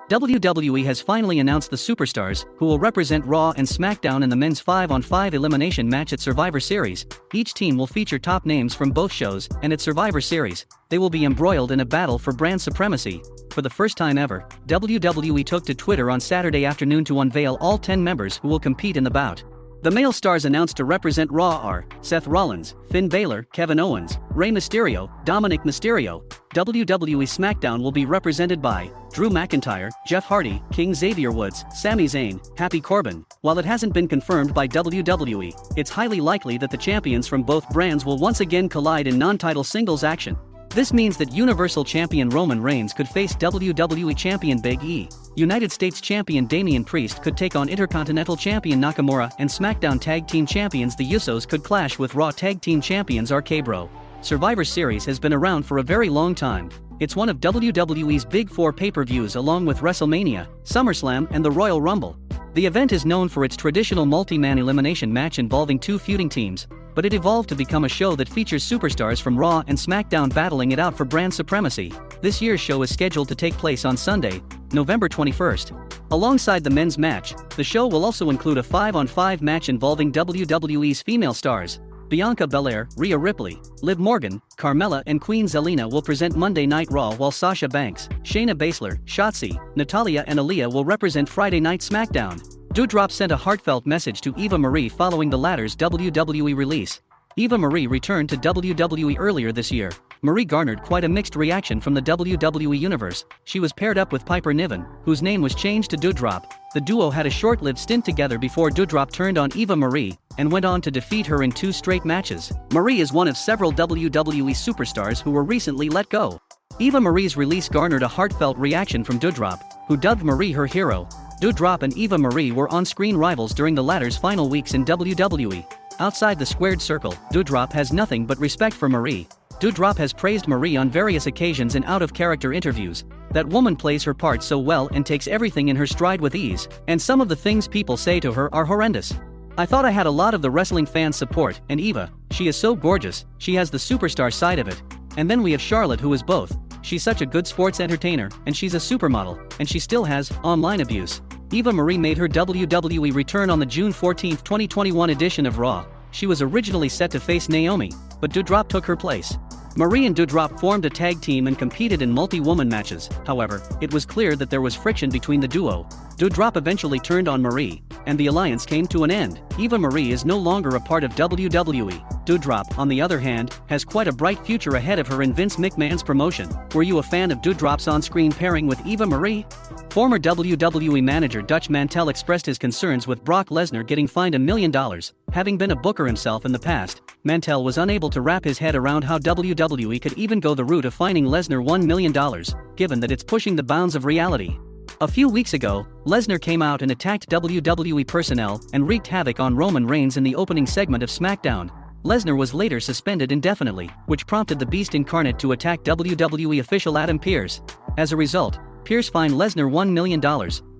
WWE has finally announced the superstars who will represent Raw and SmackDown in the men's 5-on-5 elimination match at Survivor Series. Each team will feature top names from both shows, and at Survivor Series, they will be embroiled in a battle for brand supremacy. For the first time ever, WWE took to Twitter on Saturday afternoon to unveil all 10 members who will compete in the bout. The male stars announced to represent Raw are Seth Rollins, Finn Balor, Kevin Owens, Rey Mysterio, Dominic Mysterio. WWE SmackDown will be represented by Drew McIntyre, Jeff Hardy, King Xavier Woods, Sami Zayn, Happy Corbin. While it hasn't been confirmed by WWE, it's highly likely that the champions from both brands will once again collide in non-title singles action. This means that Universal Champion Roman Reigns could face WWE Champion Big E. United States Champion Damian Priest could take on Intercontinental Champion Nakamura, and SmackDown Tag Team Champions The Usos could clash with Raw Tag Team Champions RK-Bro. Survivor Series has been around for a very long time. It's one of WWE's big four pay-per-views along with WrestleMania, SummerSlam, and the Royal Rumble. The event is known for its traditional multi-man elimination match involving two feuding teams, but it evolved to become a show that features superstars from Raw and SmackDown battling it out for brand supremacy. This year's show is scheduled to take place on Sunday, November 21st. Alongside the men's match, the show will also include a 5-on-5 match involving WWE's female stars. Bianca Belair, Rhea Ripley, Liv Morgan, Carmella and Queen Zelina will present Monday Night Raw, while Sasha Banks, Shayna Baszler, Shotzi, Natalya and Aaliyah will represent Friday Night SmackDown. Doudrop sent a heartfelt message to Eva Marie following the latter's WWE release. Eva Marie returned to WWE earlier this year. Marie garnered quite a mixed reaction from the WWE universe. She was paired up with Piper Niven, whose name was changed to Doudrop. The duo had a short-lived stint together before Doudrop turned on Eva Marie and went on to defeat her in 2 straight matches. Marie is one of several WWE superstars who were recently let go. Eva Marie's release garnered a heartfelt reaction from Doudrop, who dubbed Marie her hero. Doudrop and Eva Marie were on-screen rivals during the latter's final weeks in WWE. Outside the squared circle, Doudrop has nothing but respect for Marie. Doudrop has praised Marie on various occasions in out-of-character interviews. That woman plays her part so well and takes everything in her stride with ease, and some of the things people say to her are horrendous. I thought I had a lot of the wrestling fans' support, and Eva, she is so gorgeous, she has the superstar side of it. And then we have Charlotte, who is both. She's such a good sports entertainer, and she's a supermodel, and she still has online abuse. Eva Marie made her WWE return on the June 14, 2021 edition of Raw. She was originally set to face Naomi, but Doudrop took her place. Marie and Doudrop formed a tag team and competed in multi-woman matches. However, it was clear that there was friction between the duo. Doudrop eventually turned on Marie, and the alliance came to an end. Eva Marie is no longer a part of WWE. Doudrop, on the other hand, has quite a bright future ahead of her in Vince McMahon's promotion. Were you a fan of Doudrop's on-screen pairing with Eva Marie? Former WWE manager Dutch Mantel expressed his concerns with Brock Lesnar getting fined $1 million. Having been a booker himself in the past, Mantel was unable to wrap his head around how WWE could even go the route of fining Lesnar $1 million, given that it's pushing the bounds of reality. A few weeks ago, Lesnar came out and attacked WWE personnel and wreaked havoc on Roman Reigns in the opening segment of SmackDown. Lesnar was later suspended indefinitely, which prompted the Beast incarnate to attack WWE official Adam Pearce. As a result, Pearce fined Lesnar $1 million.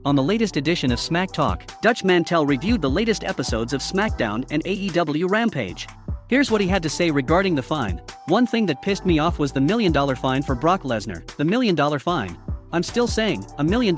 On the latest edition of Smack Talk, Dutch Mantel reviewed the latest episodes of SmackDown and AEW Rampage. Here's what he had to say regarding the fine. One thing that pissed me off was the $1 million fine for Brock Lesnar. The $1 million fine. I'm still saying, $1 million,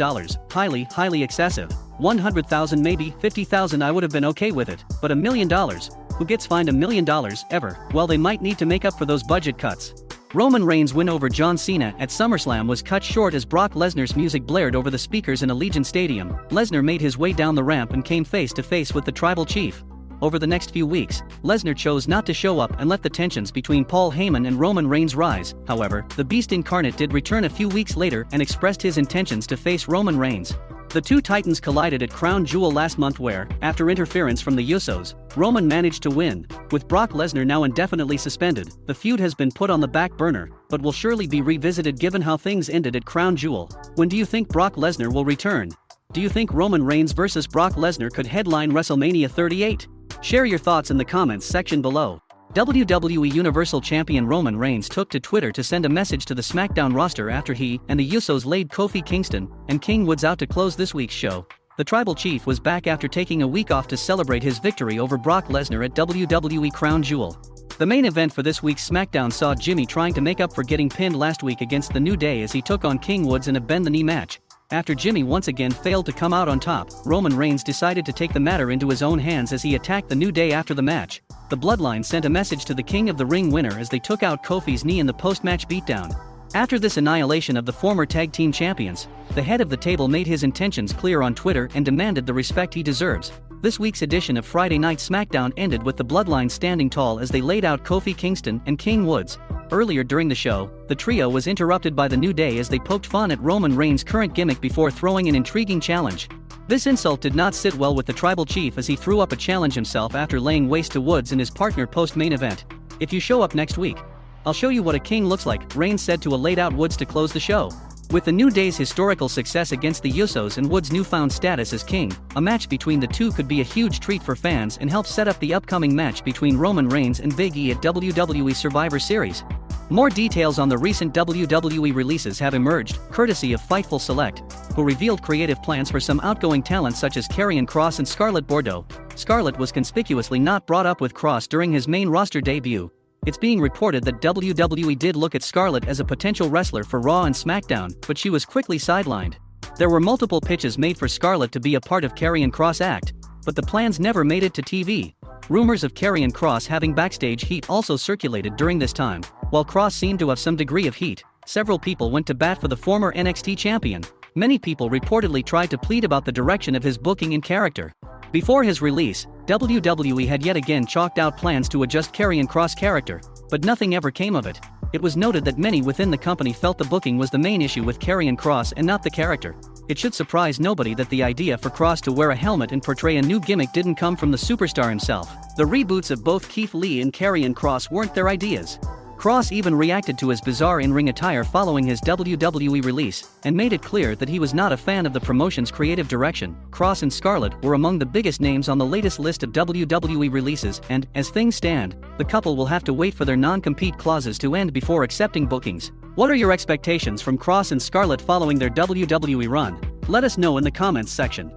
highly excessive. 100,000 maybe, 50,000 I would have been okay with it, but $1 million? Who gets fined $1 million, ever? Well, they might need to make up for those budget cuts. Roman Reigns' win over John Cena at SummerSlam was cut short as Brock Lesnar's music blared over the speakers in Allegiant Stadium. Lesnar made his way down the ramp and came face to face with the tribal chief. Over the next few weeks, Lesnar chose not to show up and let the tensions between Paul Heyman and Roman Reigns rise. However, the Beast incarnate did return a few weeks later and expressed his intentions to face Roman Reigns. The two titans collided at Crown Jewel last month where, after interference from the Usos, Roman managed to win. With Brock Lesnar now indefinitely suspended, the feud has been put on the back burner, but will surely be revisited given how things ended at Crown Jewel. When do you think Brock Lesnar will return? Do you think Roman Reigns vs. Brock Lesnar could headline WrestleMania 38? Share your thoughts in the comments section below. WWE Universal Champion Roman Reigns took to Twitter to send a message to the SmackDown roster after he and the Usos laid Kofi Kingston and King Woods out to close this week's show. The Tribal Chief was back after taking a week off to celebrate his victory over Brock Lesnar at WWE Crown Jewel. The main event for this week's SmackDown saw Jimmy trying to make up for getting pinned last week against The New Day as he took on King Woods in a bend-the-knee match. After Jimmy once again failed to come out on top, Roman Reigns decided to take the matter into his own hands as he attacked the New Day after the match. The Bloodline sent a message to the King of the Ring winner as they took out Kofi's knee in the post-match beatdown. After this annihilation of the former tag team champions, the head of the table made his intentions clear on Twitter and demanded the respect he deserves. This week's edition of Friday Night SmackDown ended with the Bloodline standing tall as they laid out Kofi Kingston and King Woods. Earlier during the show, the trio was interrupted by the New Day as they poked fun at Roman Reigns' current gimmick before throwing an intriguing challenge. This insult did not sit well with the tribal chief as he threw up a challenge himself after laying waste to Woods and his partner post-main event. "If you show up next week, I'll show you what a king looks like," Reigns said to a laid-out Woods to close the show. With the New Day's historical success against the Usos and Woods' newfound status as king, a match between the two could be a huge treat for fans and help set up the upcoming match between Roman Reigns and Big E at WWE Survivor Series. More details on the recent WWE releases have emerged, courtesy of Fightful Select, who revealed creative plans for some outgoing talent such as Karrion Kross and Scarlett Bordeaux. Scarlett was conspicuously not brought up with Kross during his main roster debut. It's being reported that WWE did look at Scarlett as a potential wrestler for Raw and SmackDown, but she was quickly sidelined. There were multiple pitches made for Scarlett to be a part of Karrion Kross' act, but the plans never made it to TV. Rumors of Karrion Kross having backstage heat also circulated during this time. While Kross seemed to have some degree of heat, several people went to bat for the former NXT champion. Many people reportedly tried to plead about the direction of his booking and character. Before his release, WWE had yet again chalked out plans to adjust Karrion Kross' character, but nothing ever came of it. It was noted that many within the company felt the booking was the main issue with Karrion Kross and not the character. It should surprise nobody that the idea for Kross to wear a helmet and portray a new gimmick didn't come from the superstar himself. The reboots of both Keith Lee and Karrion Kross weren't their ideas. Kross even reacted to his bizarre in-ring attire following his WWE release, and made it clear that he was not a fan of the promotion's creative direction. Kross and Scarlett were among the biggest names on the latest list of WWE releases, and, as things stand, the couple will have to wait for their non-compete clauses to end before accepting bookings. What are your expectations from Kross and Scarlett following their WWE run? Let us know in the comments section.